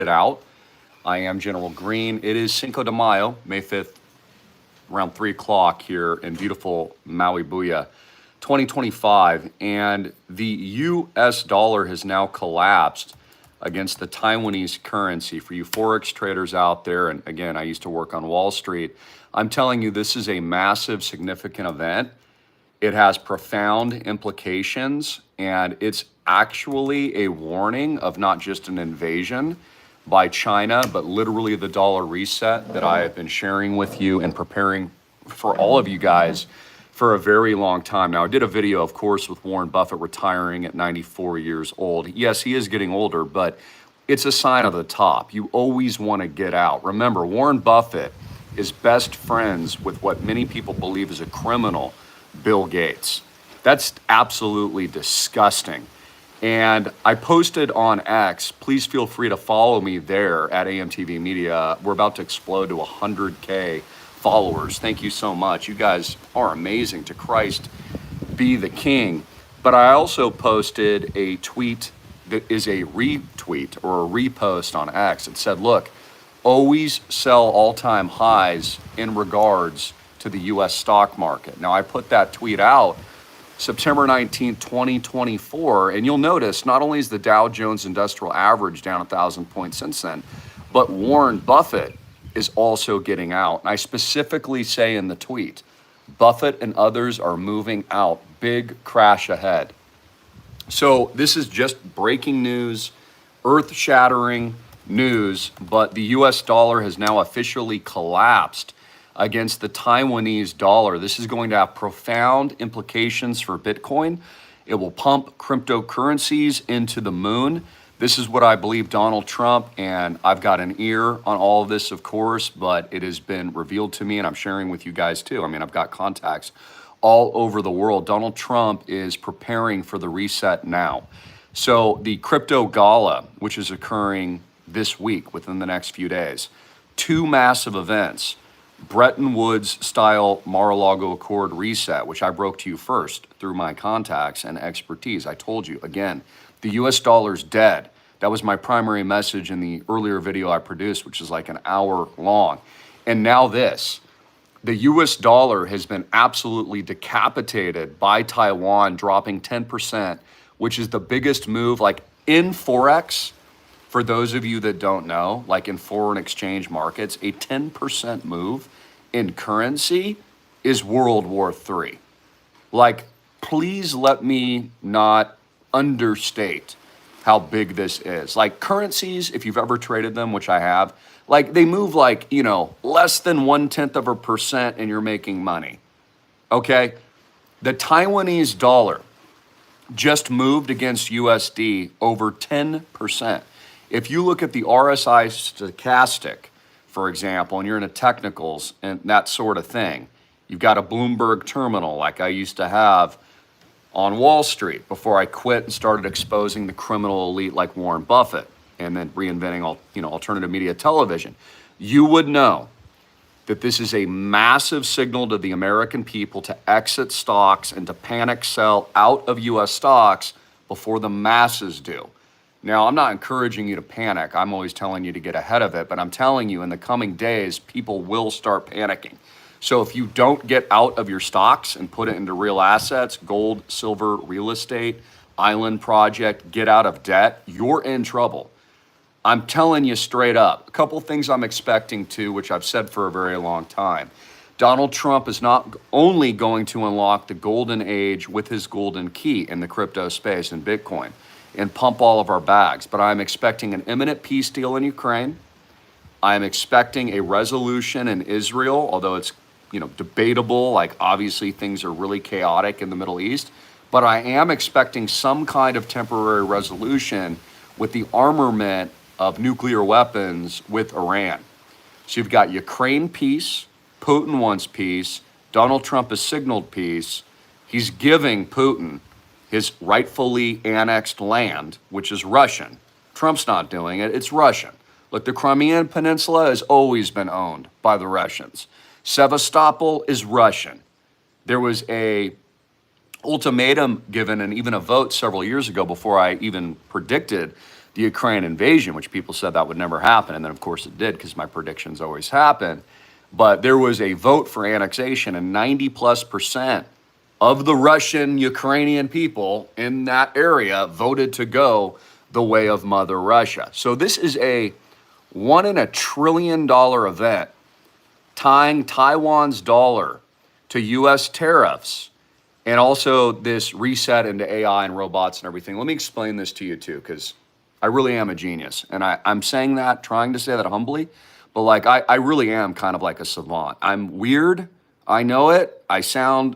it out. I am General Greene. It is Cinco de Mayo, May 5th, around 3 o'clock here in beautiful Maui Buia, 2025. And the US dollar has now collapsed against the Taiwanese currency. For you Forex traders out there, and again, I used to work on Wall Street, I'm telling you, this is a massive, significant event. It has profound implications, and it's actually a warning of not just an invasion by China, but literally the dollar reset that I have been sharing with you and preparing for all of you guys for a very long time. Now, I did a video, of course, with Warren Buffett retiring at 94 years old. Yes, he is getting older, but it's a sign of the top. You always want to get out. Remember, Warren Buffett is best friends with what many people believe is a criminal, Bill Gates. That's absolutely disgusting. And I posted on X, please feel free to follow me there at AMTV Media. We're about to explode to 100K followers. Thank you so much. You guys are amazing. To Christ be the king. But I also posted a tweet that is a retweet or a repost on X. It said, look, always sell all-time highs in regards to the US stock market. Now, I put that tweet out September 19th, 2024, and you'll notice not only is the Dow Jones Industrial Average down 1,000 points since then, but Warren Buffett is also getting out. And I specifically say in the tweet, Buffett and others are moving out. Big crash ahead. So this is just breaking news, earth-shattering news, but the US dollar has now officially collapsed against the Taiwanese dollar. This is going to have profound implications for Bitcoin. It will pump cryptocurrencies into the moon. This is what I believe Donald Trump, and I've got an ear on all of this, of course, but it has been revealed to me, and I'm sharing with you guys too. I mean, I've got contacts all over the world. Donald Trump is preparing for the reset now. So the crypto gala, which is occurring this week, within the next few days, two massive events. Bretton Woods style Mar-a-Lago Accord reset, which I broke to you first through my contacts and expertise. I told you, again, the US dollar's dead. That was my primary message in the earlier video I produced, which is like an hour long. And now this, the US dollar has been absolutely decapitated by Taiwan, dropping 10%, which is the biggest move like in Forex. For those of you that don't know, like in foreign exchange markets, a 10% move in currency is World War III. Like, please let me not understate how big this is. Like currencies, if you've ever traded them, which I have, like they move like, you know, less than 0.1% and you're making money. Okay? The Taiwanese dollar just moved against USD over 10%. If you look at the RSI stochastic, for example, and you're into technicals and that sort of thing, you've got a Bloomberg terminal like I used to have on Wall Street before I quit and started exposing the criminal elite like Warren Buffett and then reinventing alternative media television. You would know that this is a massive signal to the American people to exit stocks and to panic sell out of US stocks before the masses do. Now, I'm not encouraging you to panic. I'm always telling you to get ahead of it, but I'm telling you in the coming days, people will start panicking. So if you don't get out of your stocks and put it into real assets, gold, silver, real estate, island project, get out of debt, you're in trouble. I'm telling you straight up. A couple things I'm expecting too, which I've said for a very long time. Donald Trump is not only going to unlock the golden age with his golden key in the crypto space and Bitcoin, and pump all of our bags. But I'm expecting an imminent peace deal in Ukraine. I'm expecting a resolution in Israel, although it's debatable, like obviously things are really chaotic in the Middle East. But I am expecting some kind of temporary resolution with the armament of nuclear weapons with Iran. So you've got Ukraine peace, Putin wants peace, Donald Trump has signaled peace. He's giving Putin his rightfully annexed land, which is Russian. Trump's not doing it, it's Russian. Look, the Crimean Peninsula has always been owned by the Russians. Sevastopol is Russian. There was a ultimatum given and even a vote several years ago before I even predicted the Ukraine invasion, which people said that would never happen. And then, of course, it did because my predictions always happen. But there was a vote for annexation, and 90+% of the Russian Ukrainian people in that area voted to go the way of Mother Russia. So this is a $1 in a $1 trillion event tying Taiwan's dollar to US tariffs and also this reset into AI and robots and everything. Let me explain this to you too, because I really am a genius. And I'm saying that, trying to say that humbly, but like I really am kind of like a savant. I'm weird, I know it. I sound,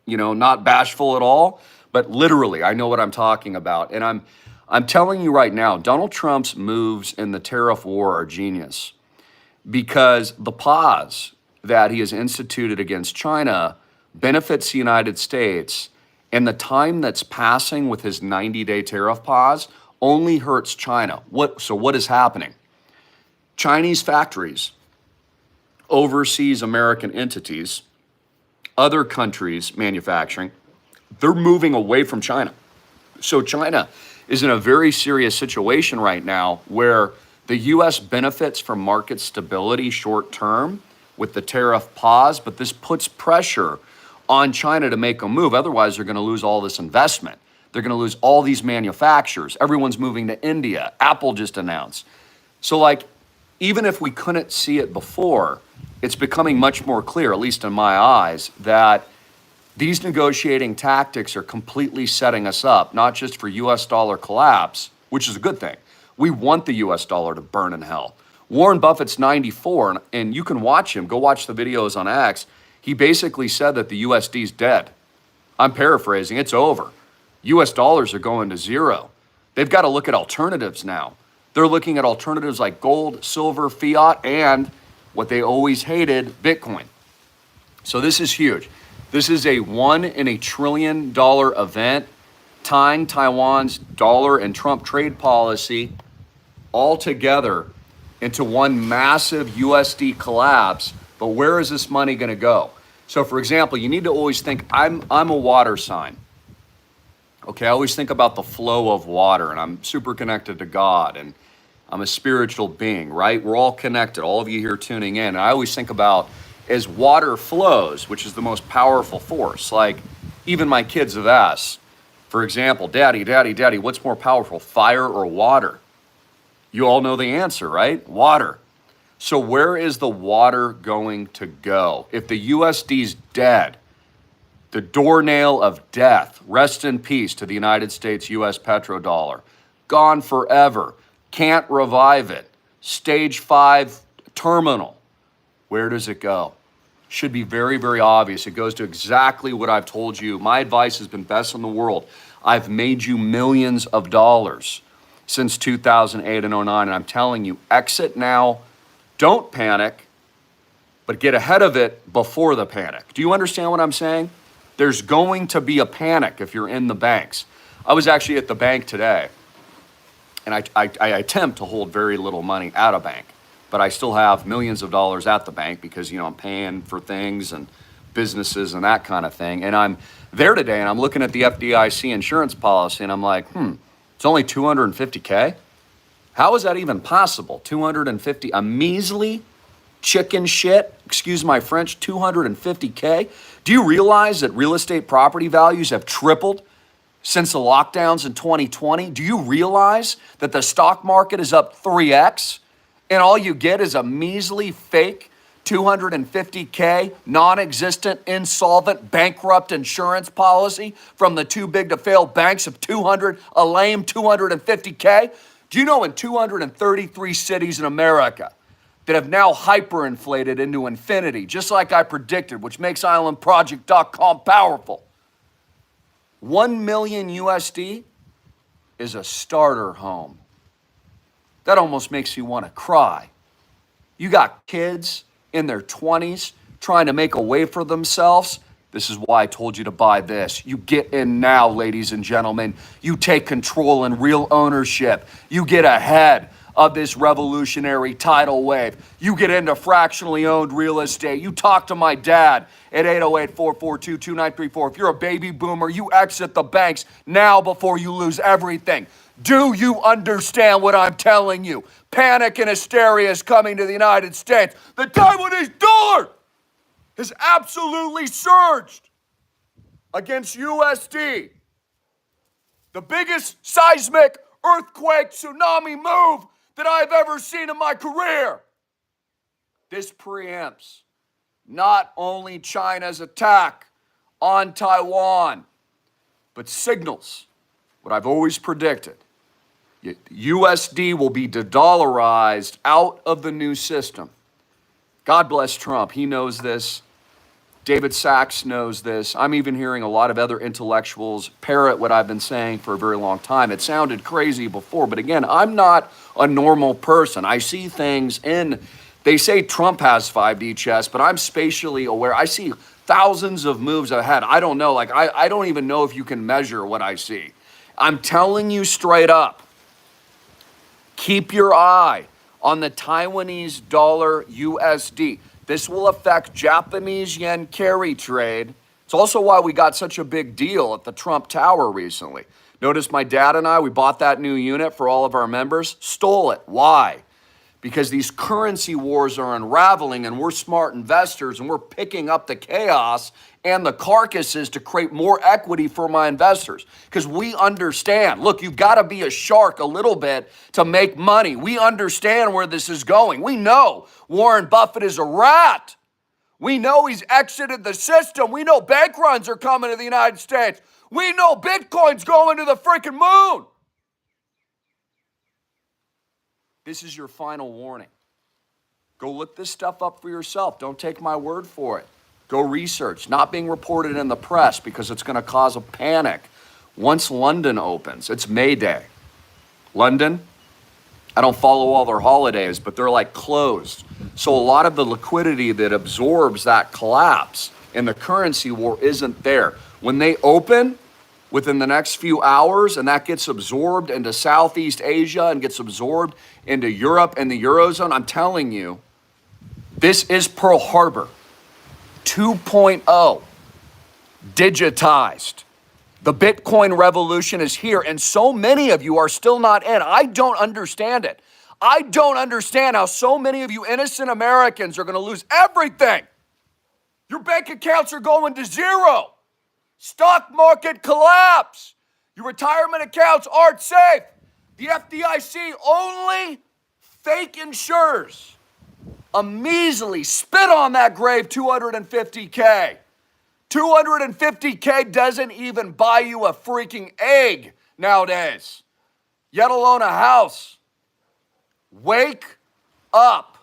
not bashful at all, but literally I know what I'm talking about. And I'm telling you right now, Donald Trump's moves in the tariff war are genius because the pause that he has instituted against China benefits the United States, and the time that's passing with his 90-day tariff pause only hurts China. So what is happening? Chinese factories, overseas American entities, other countries manufacturing, they're moving away from China. So China is in a very serious situation right now where the U.S. benefits from market stability short term with the tariff pause, but this puts pressure on China to make a move. Otherwise, they're going to lose all this investment. They're going to lose all these manufacturers. Everyone's moving to India. Apple just announced. So even if we couldn't see it before, it's becoming much more clear, at least in my eyes, that these negotiating tactics are completely setting us up, not just for US dollar collapse, which is a good thing. We want the US dollar to burn in hell. Warren Buffett's 94, and you can watch him. Go watch the videos on X. He basically said that the USD's dead. I'm paraphrasing, it's over. US dollars are going to zero. They've got to look at alternatives now. They're looking at alternatives like gold, silver, fiat, and what they always hated, Bitcoin. So this is huge. This is a $1 in a $1 trillion event tying Taiwan's dollar and Trump trade policy all together into one massive USD collapse. But where is this money going to go? So for example, you need to always think, I'm a water sign. Okay, I always think about the flow of water, and I'm super connected to God, and I'm a spiritual being, right? We're all connected, all of you here tuning in. And I always think about as water flows, which is the most powerful force. Like even my kids have asked, for example, Daddy, what's more powerful, fire or water? You all know the answer, right? Water. So where is the water going to go? If the USD's dead, the doornail of death, rest in peace to the United States US petrodollar, gone forever, can't revive it, stage 5 terminal, where does it go? Should be very, very obvious. It goes to exactly what I've told you. My advice has been best in the world. I've made you millions of dollars since 2008 and 09, and I'm telling you, exit now. Don't panic, but get ahead of it before the panic. Do you understand what I'm saying? There's going to be a panic if you're in the banks. I was actually at the bank today, and I attempt to hold very little money at a bank, but I still have millions of dollars at the bank because, I'm paying for things and businesses and that kind of thing. And I'm there today, and I'm looking at the FDIC insurance policy, and I'm like, it's only $250K? How is that even possible? 250, a measly chicken shit, excuse my French, 250K? Do you realize that real estate property values have tripled since the lockdowns in 2020? Do you realize that the stock market is up 3x and all you get is a measly fake 250K non-existent, insolvent, bankrupt insurance policy from the too big to fail banks of a lame 250K? Do you know in 233 cities in America that have now hyperinflated into infinity, just like I predicted, which makes islandproject.com powerful, 1 million USD is a starter home. That almost makes you want to cry. You got kids in their 20s trying to make a way for themselves. This is why I told you to buy this. You get in now, ladies and gentlemen. You take control and real ownership. You get ahead of this revolutionary tidal wave. You get into fractionally owned real estate. You talk to my dad at 808-442-2934. If you're a baby boomer, you exit the banks now before you lose everything. Do you understand what I'm telling you? Panic and hysteria is coming to the United States. The Taiwanese dollar has absolutely surged against USD. The biggest seismic earthquake tsunami move that I've ever seen in my career. This preempts not only China's attack on Taiwan, but signals what I've always predicted. USD will be de-dollarized out of the new system. God bless Trump. He knows this. David Sachs knows this. I'm even hearing a lot of other intellectuals parrot what I've been saying for a very long time. It sounded crazy before, but again, I'm not a normal person. I see things they say Trump has 5D chess, but I'm spatially aware. I see thousands of moves ahead. I don't know, I don't even know if you can measure what I see. I'm telling you straight up, keep your eye on the Taiwanese dollar USD. This will affect Japanese yen carry trade. It's also why we got such a big deal at the Trump Tower recently. Notice my dad and we bought that new unit for all of our members, stole it. Why? Because these currency wars are unraveling and we're smart investors and we're picking up the chaos and the carcasses to create more equity for my investors. Because we understand, look, you've got to be a shark a little bit to make money. We understand where this is going. We know Warren Buffett is a rat. We know he's exited the system. We know bank runs are coming to the United States. We know Bitcoin's going to the freaking moon. This is your final warning. Go look this stuff up for yourself. Don't take my word for it. Go research. Not being reported in the press because it's going to cause a panic. Once London opens, it's May Day. London, I don't follow all their holidays, but they're like closed. So a lot of the liquidity that absorbs that collapse in the currency war isn't there. When they open within the next few hours and that gets absorbed into Southeast Asia and gets absorbed into Europe and the Eurozone, I'm telling you, this is Pearl Harbor 2.0 digitized. The Bitcoin revolution is here, and so many of you are still not in. I don't understand it. I don't understand how so many of you innocent Americans are going to lose everything. Your bank accounts are going to zero. Stock market collapse. Your retirement accounts aren't safe. The FDIC only fake insures a measly, spit on that grave, $250K. $250K doesn't even buy you a freaking egg nowadays, yet alone a house. Wake up.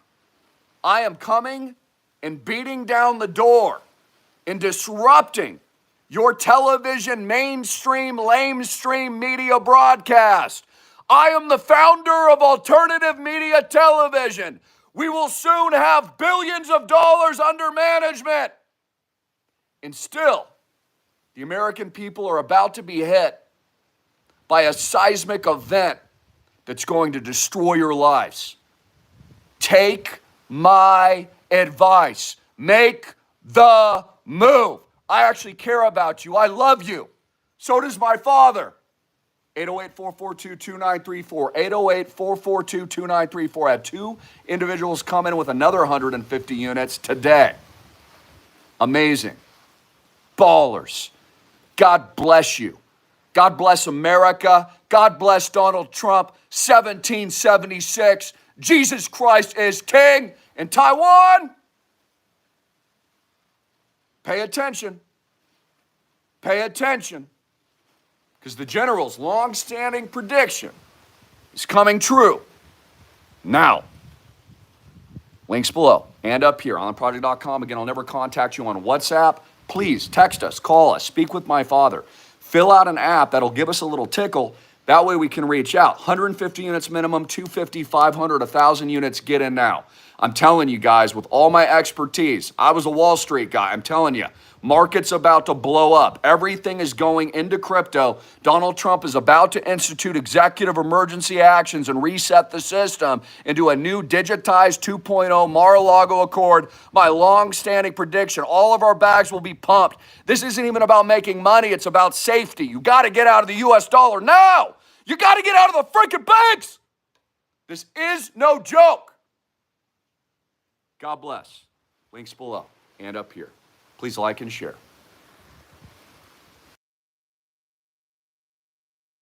I am coming and beating down the door and disrupting your television, mainstream, lamestream media broadcast. I am the founder of alternative media television. We will soon have billions of dollars under management. And still, the American people are about to be hit by a seismic event that's going to destroy your lives. Take my advice. Make the move. I actually care about you. I love you. So does my father. 808-442-2934. 808-442-2934. I have two individuals come in with another 150 units today. Amazing. Ballers. God bless you. God bless America. God bless Donald Trump. 1776. Jesus Christ is King. In Taiwan, pay attention. Pay attention. Because the general's long-standing prediction is coming true. Now, links below and up here on ontheproject.com. Again, I'll never contact you on WhatsApp. Please text us, call us, speak with my father. Fill out an app that'll give us a little tickle. That way we can reach out. 150 units minimum, 250, 500, 1,000 units. Get in now. I'm telling you guys, with all my expertise, I was a Wall Street guy. I'm telling you, market's about to blow up. Everything is going into crypto. Donald Trump is about to institute executive emergency actions and reset the system into a new digitized 2.0 Mar-a-Lago Accord. My long-standing prediction, all of our bags will be pumped. This isn't even about making money. It's about safety. You got to get out of the U.S. dollar now. You got to get out of the freaking banks. This is no joke. God bless. Links below and up here. Please like and share.